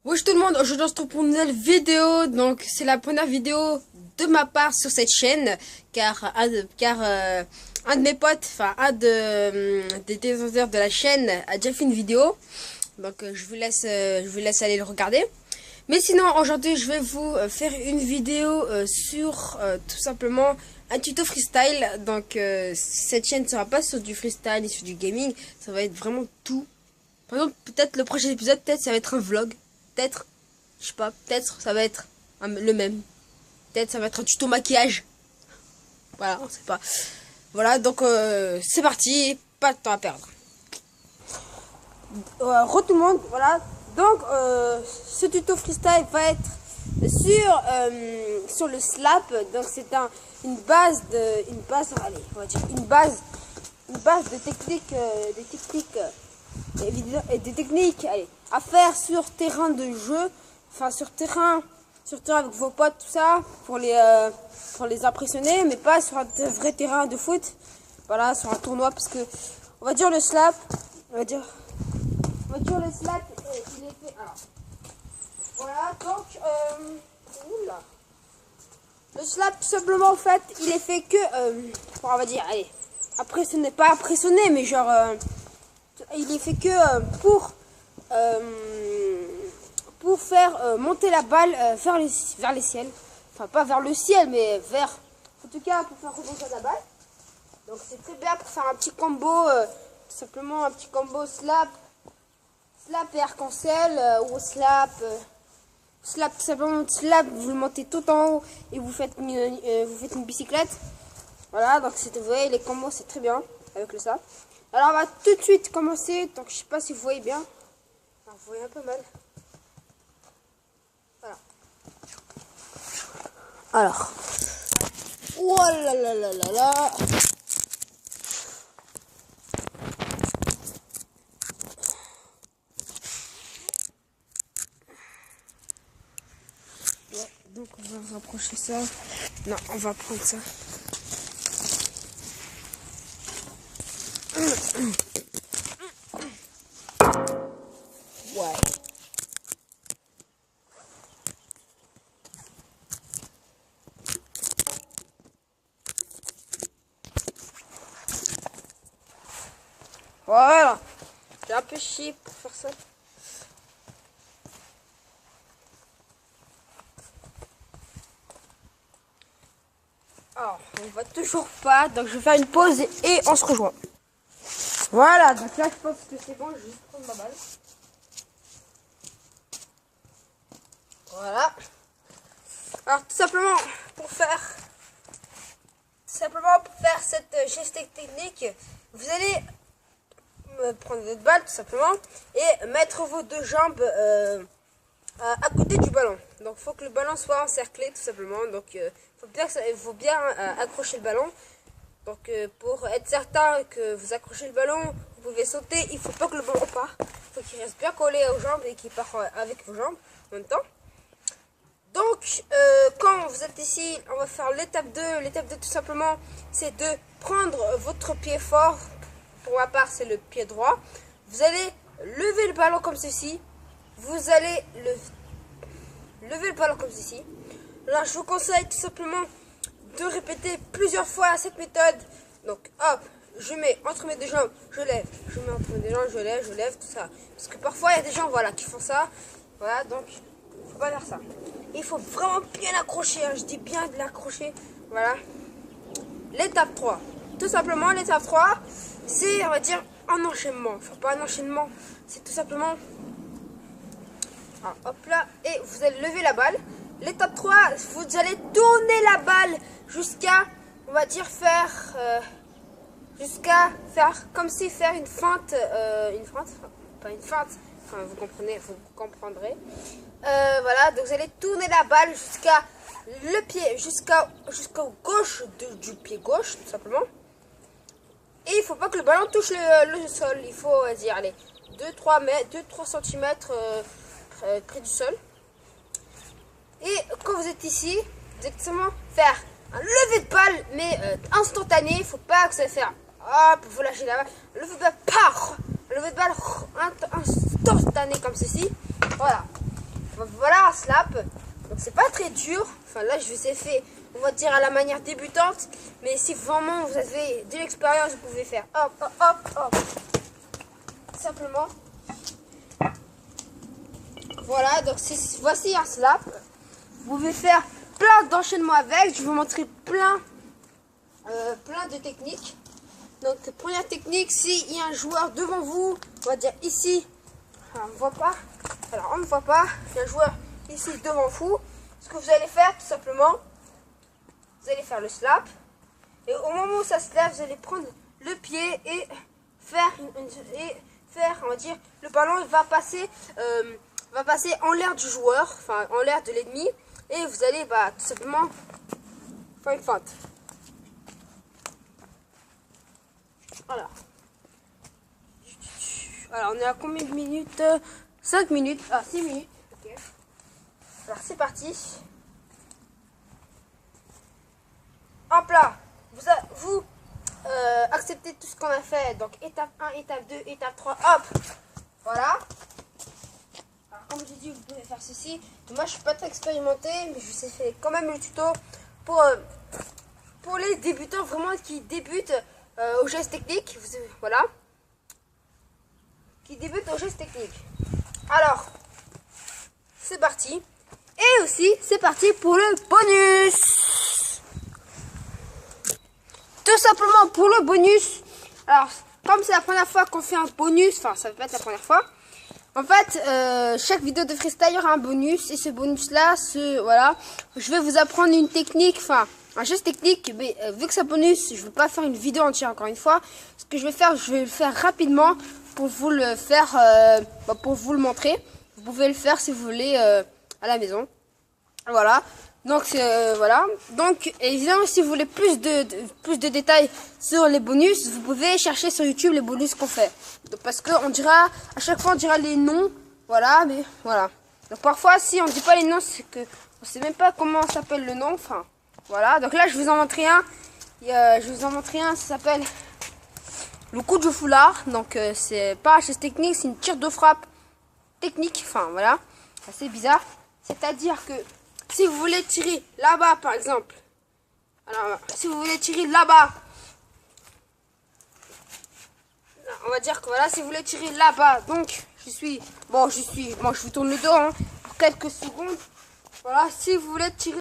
Bonjour tout le monde, aujourd'hui on se retrouve pour une nouvelle vidéo. Donc c'est la première vidéo de ma part sur cette chaîne, car un de mes potes, enfin des détenteurs de la chaîne a déjà fait une vidéo. Donc je vous laisse aller le regarder. Mais sinon aujourd'hui je vais vous faire une vidéo sur tout simplement un tuto freestyle. Donc cette chaîne ne sera pas sur du freestyle ni sur du gaming, ça va être vraiment tout. Par exemple, peut-être le prochain épisode, peut-être ça va être un vlog. Peut-être, je sais pas, peut-être ça va être le même. Peut-être ça va être un tuto maquillage. Voilà, on sait pas. Voilà, donc c'est parti, pas de temps à perdre. Re tout le monde, voilà. Donc ce tuto freestyle va être sur le slap. Donc c'est une base, allez, on va dire une base de techniques, des techniques allez, à faire sur terrain de jeu, enfin sur terrain avec vos potes, tout ça, pour les impressionner, mais pas sur un vrai terrain de foot. Voilà, sur un tournoi, parce que on va dire le slap, il est fait. Alors, voilà, donc oula. Le slap, tout simplement, en fait, il est fait que, on va dire, allez, impressionner, pas impressionner, mais genre, il est fait que pour faire monter la balle vers les ciels. Enfin, pas vers le ciel, mais en tout cas, pour faire rebondir la balle. Donc, c'est très bien pour faire un petit combo, tout simplement un petit combo slap et arc-en-ciel, ou slap, tout simplement slap, vous le montez tout en haut et vous faites une bicyclette. Voilà, donc vous voyez, les combos, c'est très bien avec le slap. Alors, on va tout de suite commencer. Donc, je sais pas si vous voyez bien. Alors, vous voyez un peu mal. Voilà. Alors. Oh là là là là là. Ouais, donc, on va rapprocher ça. Non, on va prendre ça. Ouais. Voilà. J'ai un peu chié pour faire ça. Alors, on va toujours pas. Donc, je vais faire une pause et on se rejoint. Voilà, donc là, je pense que c'est bon. Je vais juste prendre ma balle. Voilà. Alors, tout simplement, pour faire cette geste technique, vous allez prendre votre balle, tout simplement, et mettre vos deux jambes à côté du ballon. Donc, il faut que le ballon soit encerclé, tout simplement. Donc, il faut bien accrocher le ballon. Donc, pour être certain que vous accrochez le ballon, vous pouvez sauter. Il ne faut pas que le ballon parte. Il faut qu'il reste bien collé aux jambes et qu'il part avec vos jambes en même temps. Donc, quand vous êtes ici, on va faire l'étape 2. L'étape 2, tout simplement, c'est de prendre votre pied fort. Pour ma part, c'est le pied droit. Vous allez lever le ballon comme ceci. Vous allez lever le ballon comme ceci. Alors, je vous conseille tout simplement de répéter plusieurs fois cette méthode. Donc, hop, je mets entre mes deux jambes, je lève. Je mets entre mes deux jambes, je lève, tout ça. Parce que parfois, il y a des gens, voilà, qui font ça. Voilà, donc, il faut pas faire ça. Il faut vraiment bien l'accrocher, hein, je dis bien de l'accrocher. Voilà. L'étape 3. Tout simplement, l'étape 3, c'est, on va dire, un enchaînement. Enfin, pas un enchaînement, c'est tout simplement... Ah, hop là, et vous allez lever la balle. L'étape 3, vous allez tourner la balle jusqu'à, on va dire, faire comme si faire une feinte, pas une feinte, enfin, vous comprendrez. Voilà, donc vous allez tourner la balle jusqu'à le pied, jusqu'au gauche du pied gauche, tout simplement. Et il faut pas que le ballon touche le sol. Il faut dire, allez, 2-3 cm près du sol. Et quand vous êtes ici, vous allez seulement faire un lever de balle, mais instantané. Il ne faut pas que ça fasse hop, vous lâchez la balle. Lever de balle instantané comme ceci. Voilà. Voilà un slap. Donc c'est pas très dur. Enfin là je vous ai fait, on va dire à la manière débutante. Mais si vraiment vous avez de l'expérience, vous pouvez faire hop, hop, hop, hop. Simplement. Voilà, donc voici un slap. Vous pouvez faire plein d'enchaînements avec. Je vais vous montrer plein de techniques. Donc première technique, s'il y a un joueur devant vous, on va dire ici, on ne voit pas. Alors on ne voit pas, il y a un joueur ici devant vous. Ce que vous allez faire tout simplement, vous allez faire le slap. Et au moment où ça se lève, vous allez prendre le pied et faire, on va dire, le ballon il va passer en l'air du joueur, enfin en l'air de l'ennemi. Et vous allez tout simplement faire une feinte. Voilà. Alors on est à combien de minutes? 5 minutes. Ah 6 minutes. Ok. Alors c'est parti. Hop là. Vous acceptez tout ce qu'on a fait. Donc étape 1, étape 2, étape 3. Hop. Voilà. Alors comme j'ai dit, vous pouvez faire ceci. Moi je suis pas très expérimenté, mais je vous ai fait quand même le tuto pour les débutants vraiment qui débutent au geste technique. Voilà. Qui débutent au geste technique. Alors, c'est parti. Et aussi, c'est parti pour le bonus. Tout simplement pour le bonus. Alors, comme c'est la première fois qu'on fait un bonus, enfin, ça peut pas être la première fois. En fait, chaque vidéo de freestyle, il y aura un bonus. Et ce bonus-là, voilà, je vais vous apprendre une technique, enfin, un geste technique. Mais vu que c'est un bonus, je ne vais pas faire une vidéo entière encore une fois. Ce que je vais faire, je vais le faire rapidement pour vous le faire, pour vous le montrer. Vous pouvez le faire si vous voulez à la maison. Voilà. Donc voilà. Donc évidemment, si vous voulez plus de détails sur les bonus, vous pouvez chercher sur YouTube les bonus qu'on fait. Donc, parce que à chaque fois on dira les noms. Voilà, mais voilà. Donc parfois si on dit pas les noms, c'est que on sait même pas comment s'appelle le nom. Enfin voilà. Donc là je vous en montre un. Ça s'appelle le coup de foulard. Donc c'est pas un geste technique, c'est une tire de frappe technique. Enfin voilà. C'est bizarre. C'est-à-dire que si vous voulez tirer là-bas, par exemple, alors si vous voulez tirer là-bas, on va dire que voilà, si vous voulez tirer là-bas, donc je vous tourne le dos pour quelques secondes. Voilà, si vous voulez tirer